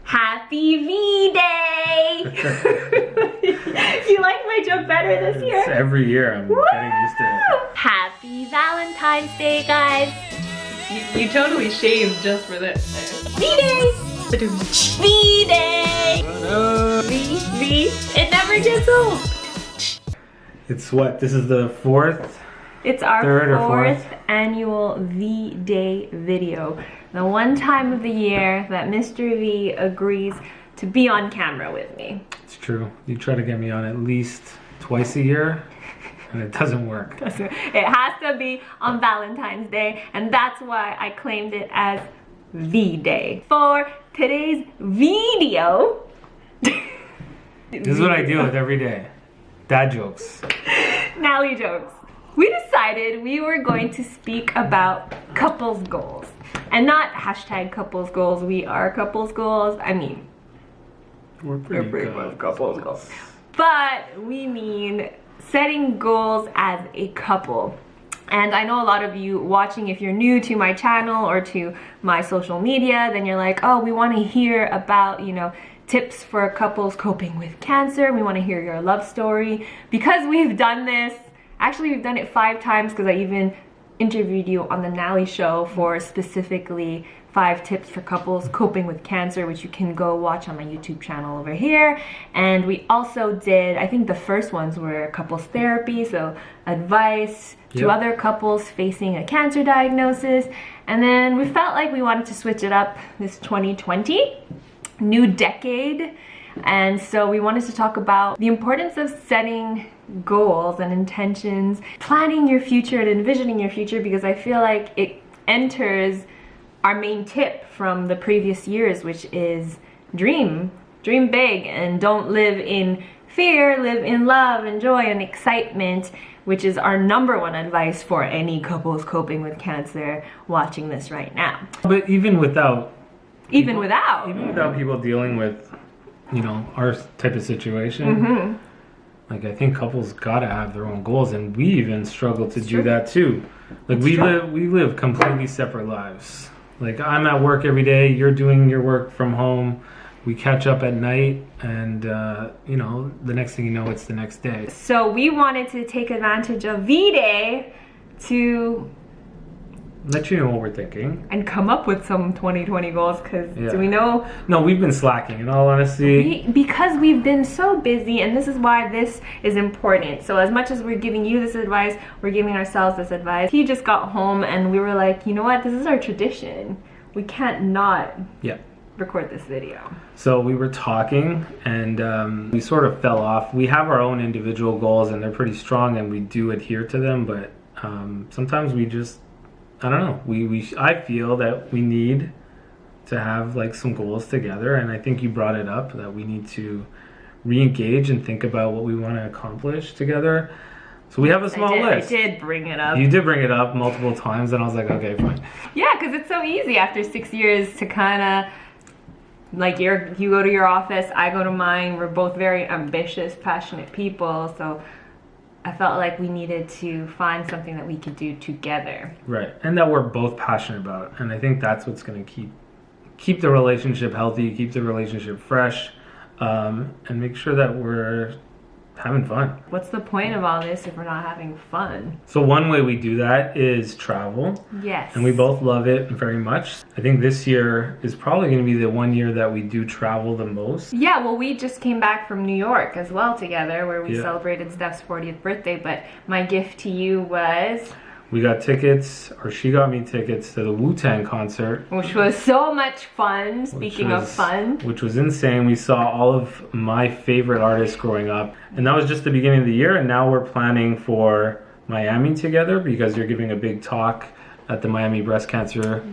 Happy V-Day! You like my joke better this year? It's every year, I'm getting used to it. Happy Valentine's Day, guys! You totally shaved just for this. V-Day! V-Day! V. It never gets old. It's what? This is the fourth? It's our Third or fourth fourth? annual V-Day video. The one time of the year that Mr. V agrees to be on camera with me. It's true. You try to get me on at least twice a year, and it doesn't work. It has to be on Valentine's Day, and that's why I claimed it as V-Day. For today's video... This is what I deal with every day. Dad jokes. Nalie jokes. We decided we were going to speak about couples goals. And not hashtag couples goals, we are couples goals. I mean, We're pretty good. couples goals. But we mean setting goals as a couple. And I know a lot of you watching, if you're new to my channel or to my social media, then you're like, oh, we want to hear about, you know, tips for couples coping with cancer. We want to hear your love story. Because we've done this, actually we've done it 5 times because I even interviewed you on the Nalie show for specifically 5 tips for couples coping with cancer, which you can go watch on my YouTube channel over here. And we also did, I think the first ones were couples therapy, so advice to other couples facing a cancer diagnosis. And then we felt like we wanted to switch it up this 2020, new decade. And so we wanted to talk about the importance of setting goals and intentions, planning your future and envisioning your future, because I feel like it enters our main tip from the previous years, which is dream big and don't live in fear, live in love and joy and excitement, which is our #1 advice for any couples coping with cancer watching this right now. But even without people dealing with, you know, our type of situation, like I think couples gotta have their own goals, and we even struggle to do that too. Like we live completely separate lives. Like I'm at work every day, you're doing your work from home. We catch up at night, and you know, the next thing you know, it's the next day. So we wanted to take advantage of V-Day to let you know what we're thinking and come up with some 2020 goals, because do we know? No, we've been slacking, in all honesty. Because we've been so busy, and this is why this is important. So as much as we're giving you this advice, we're giving ourselves this advice. He just got home and we were like, you know what, this is our tradition. We can't not record this video. So we were talking, and we sort of fell off. We have our own individual goals, and they're pretty strong, and we do adhere to them, but sometimes we just, I don't know, I feel that we need to have like some goals together, and I think you brought it up that we need to re-engage and think about what we want to accomplish together. So we have a small list. I did bring it up. You did bring it up multiple times, and I was like, okay, fine. Yeah, because it's so easy after 6 years to kind of, like, you go to your office, I go to mine. We're both very ambitious, passionate people, so I felt like we needed to find something that we could do together. Right, and that we're both passionate about. And I think that's what's going to keep the relationship healthy, keep the relationship fresh, and make sure that we're having fun. What's the point of all this if we're not having fun? So one way we do that is travel. Yes. And we both love it very much. I think this year is probably going to be the one year that we do travel the most. Yeah, well, we just came back from New York as well together, where we celebrated Steph's 40th birthday, but my gift to you was... We got tickets, or she got me tickets to the Wu-Tang concert. Which was so much fun, speaking of fun. Which was insane. We saw all of my favorite artists growing up. And that was just the beginning of the year, and now we're planning for Miami together, because you're giving a big talk at the Miami Breast Cancer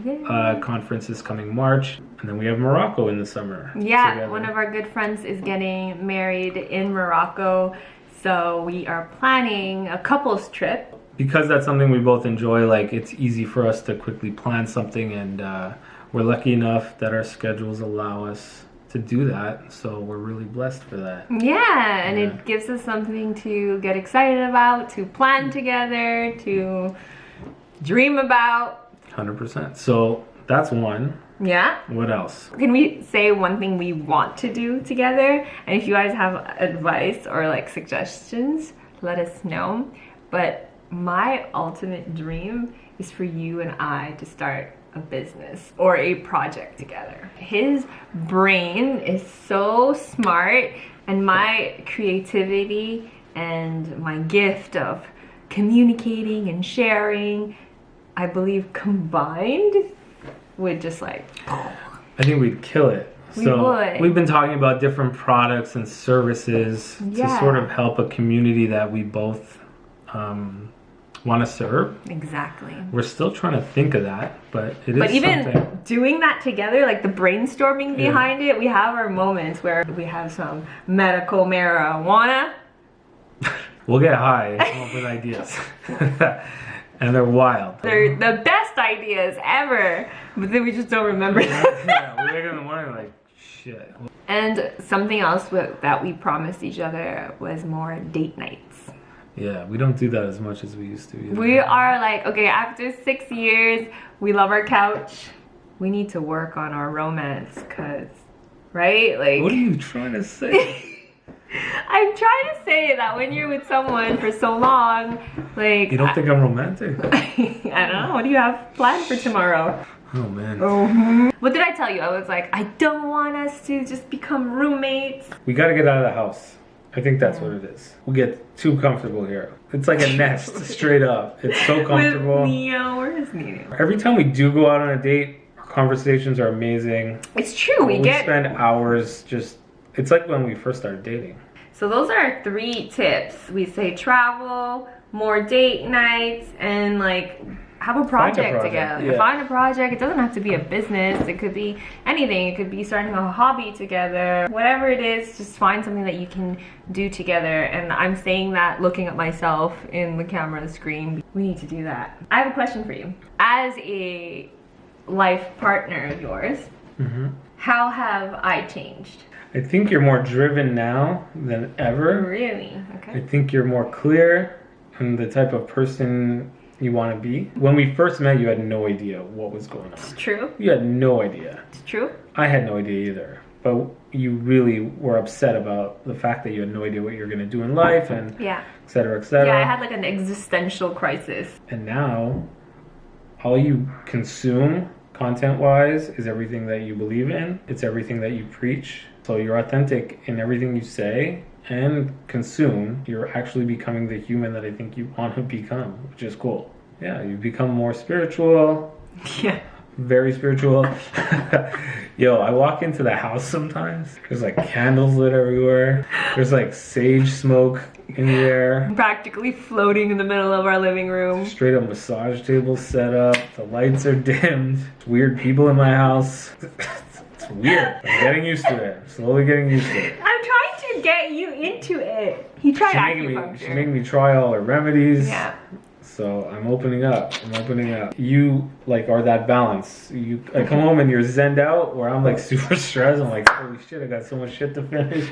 conference this coming March. And then we have Morocco in the summer. Yeah, together. One of our good friends is getting married in Morocco, so we are planning a couples trip. Because that's something we both enjoy, like it's easy for us to quickly plan something, and we're lucky enough that our schedules allow us to do that, so we're really blessed for that. Yeah, and it gives us something to get excited about, to plan together, to dream about. 100%. So that's one. Yeah? What else? Can we say one thing we want to do together? And if you guys have advice or like suggestions, let us know. But my ultimate dream is for you and I to start a business or a project together. His brain is so smart, and my creativity and my gift of communicating and sharing, I believe combined would just like, I think we'd kill it. We So would. we've been talking about different products and services Yeah. to sort of help a community that we both want to serve. exactly. We're still trying to think of that, but it is But even something. doing that together, like the brainstorming Yeah. behind it, we have our moments where we have some medical marijuana. We'll get high and come up with ideas. And they're wild. They're the best ideas ever, but then we just don't remember them. Yeah, we wake up in the morning like, shit. And something else that we promised each other was more date nights. Yeah, we don't do that as much as we used to. Either. We are like, okay, after 6 years, we love our couch. We need to work on our romance, cause, right? Like, What are you trying to say? I'm trying to say that when you're with someone for so long, like, You don't think I'm romantic? I don't know. What do you have planned for tomorrow? Oh man. What did I tell you? I was like, I don't want us to just become roommates. We gotta get out of the house. I think that's what it is. We get too comfortable here. It's like a nest, straight up. It's so comfortable. With Neo, where is Neo? Every time we do go out on a date, our conversations are amazing. It's true. We get. spend hours just. It's like when we first started dating. So those are our 3 tips. We say travel, more date nights, and like have a project together. yeah. Find a project. It doesn't have to be a business. It could be anything. It could be starting a hobby together. Whatever it is, just find something that you can do together. And I'm saying that looking at myself in the camera screen. We need to do that. I have a question for you. As a life partner of yours, how have I changed? I think you're more driven now than ever. Really? I Okay. think you're more clear on the type of person you want to be. When we first met, you had no idea what was going on. It's true. You had no idea. It's true. I had no idea either. But you really were upset about the fact that you had no idea what you were going to do in life and Yeah. et cetera, et cetera. Yeah, I had like an existential crisis. And now, all you consume content-wise is everything that you believe in. It's everything that you preach. So you're authentic in everything you say and consume. You're actually becoming the human that I think you want to become, which is cool. Yeah, you become more spiritual, Yeah. very spiritual. Yo, I walk into the house sometimes. There's like candles lit everywhere. There's like sage smoke in the air. Practically floating in the middle of our living room. Straight up massage table set up. The lights are dimmed. Weird people in my house. It's weird. I'm getting used to it. Slowly getting used to it. I'm trying to get you into it. He tried She's making me try all her remedies. Yeah. So I'm opening up. You like are that balance. I come home and you're zenned out, where I'm like super stressed. I'm like, holy shit, I got so much shit to finish.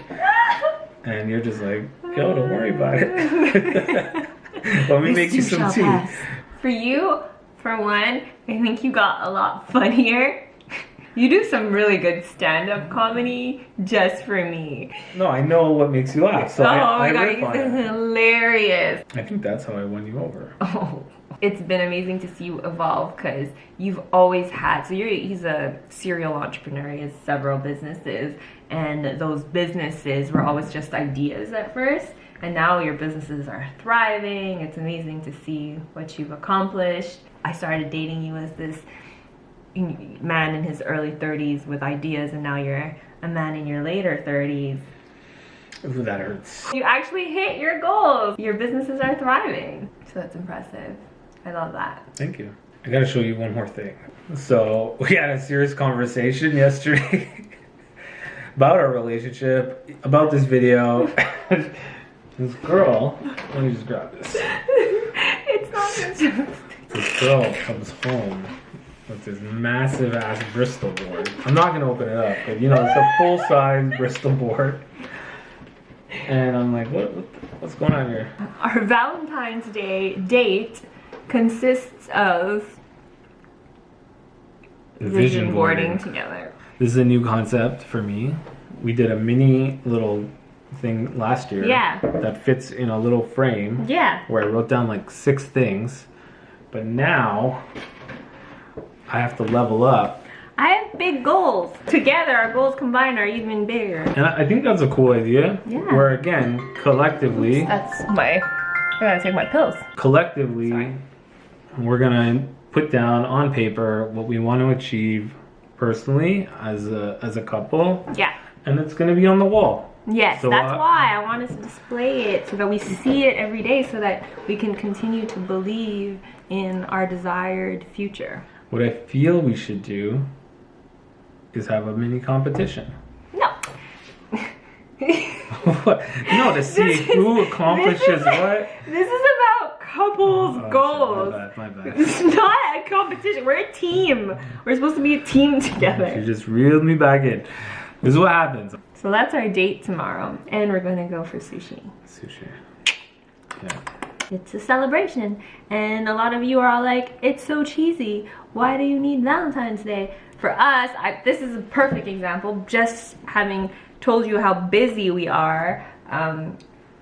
And you're just like, yo, don't worry about it. Let me make you some tea. For you, for one, I think you got a lot funnier. You do some really good stand-up comedy just for me. No, I know what makes you laugh. So Oh I my god, riff on he's it. hilarious. I think that's how I won you over. Oh, it's been amazing to see you evolve because you've always had. So he's a serial entrepreneur. He has several businesses, and those businesses were always just ideas at first. And now your businesses are thriving. It's amazing to see what you've accomplished. I started dating you as this man in his early 30s with ideas, and now you're a man in your later 30s. Ooh, that hurts. You actually hit your goals. Your businesses are thriving. So that's impressive. I love that. Thank you. I gotta show you one more thing. So we had a serious conversation yesterday about our relationship, about this video. This girl, let me just grab this. It's not just... This girl comes home with this massive ass Bristol board. I'm not gonna open it up, but you know, it's a full size Bristol board. And I'm like, what's going on here? Our Valentine's Day date consists of vision boarding together. This is a new concept for me. We did a mini little thing last year. Yeah. That fits in a little frame. Yeah. Where I wrote down like 6 things. But now I have to level up. I have big goals. Together, our goals combined are even bigger. And I think that's a cool idea. Yeah. Where again, collectively. That's I gotta take my pills. Collectively, Sorry. we're gonna put down on paper what we want to achieve personally as a couple. Yeah. And it's gonna be on the wall. Yes, So, that's why I want us to display it so that we see it every day so that we can continue to believe in our desired future. What I feel we should do is have a mini competition. No. What? No, to see who accomplishes what. This is about couples' goals. My bad. It's not a competition. We're a team. We're supposed to be a team You together. just reeled me back in. This is what happens. So that's our date tomorrow. And we're going to go for sushi. Sushi. Yeah. It's a celebration. And a lot of you are all like, it's so cheesy. Why do you need Valentine's Day? For us, this is a perfect example. Just having told you how busy we are,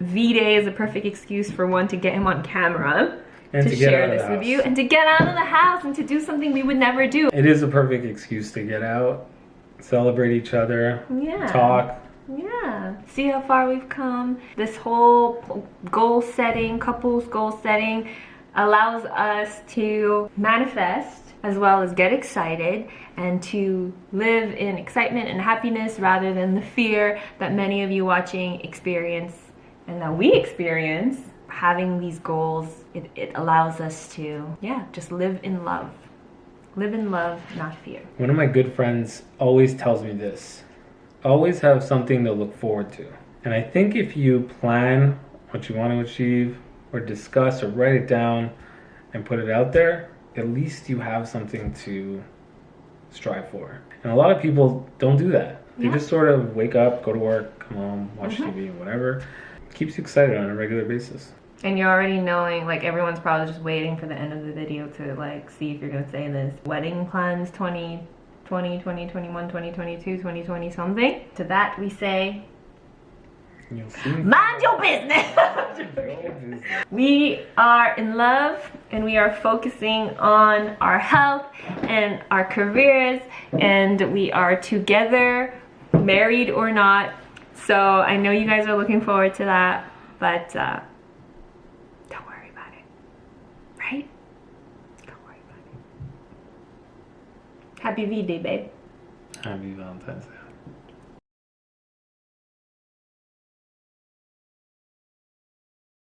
V-Day is a perfect excuse for one to get him on camera. And to get share out of this the with you. house. And to get out of the house and to do something we would never do. It is a perfect excuse to get out, celebrate each other, Yeah. talk. Yeah, see how far we've come. This whole goal setting, couples goal setting, allows us to manifest as well as get excited and to live in excitement and happiness rather than the fear that many of you watching experience and that we experience. Having these goals, it allows us to, just live in love. Live in love, not fear. One of my good friends always tells me this. Always have something to look forward to. And I think if you plan what you want to achieve or discuss or write it down and put it out there, at least you have something to strive for. And a lot of people don't do that. They just sort of wake up, go to work, come home, watch TV, whatever. Keeps you excited on a regular basis. And you're already knowing, like, everyone's probably just waiting for the end of the video to, like, see if you're gonna say this. Wedding plans 2020, 2021, 2022, 2020 something. To that we say, You'll see. mind your business. We are in love and we are focusing on our health and our careers, and we are together, married or not. So I know you guys are looking forward to that, but don't worry about it, right? Don't worry about it. Happy V-Day, babe. Happy Valentine's Day.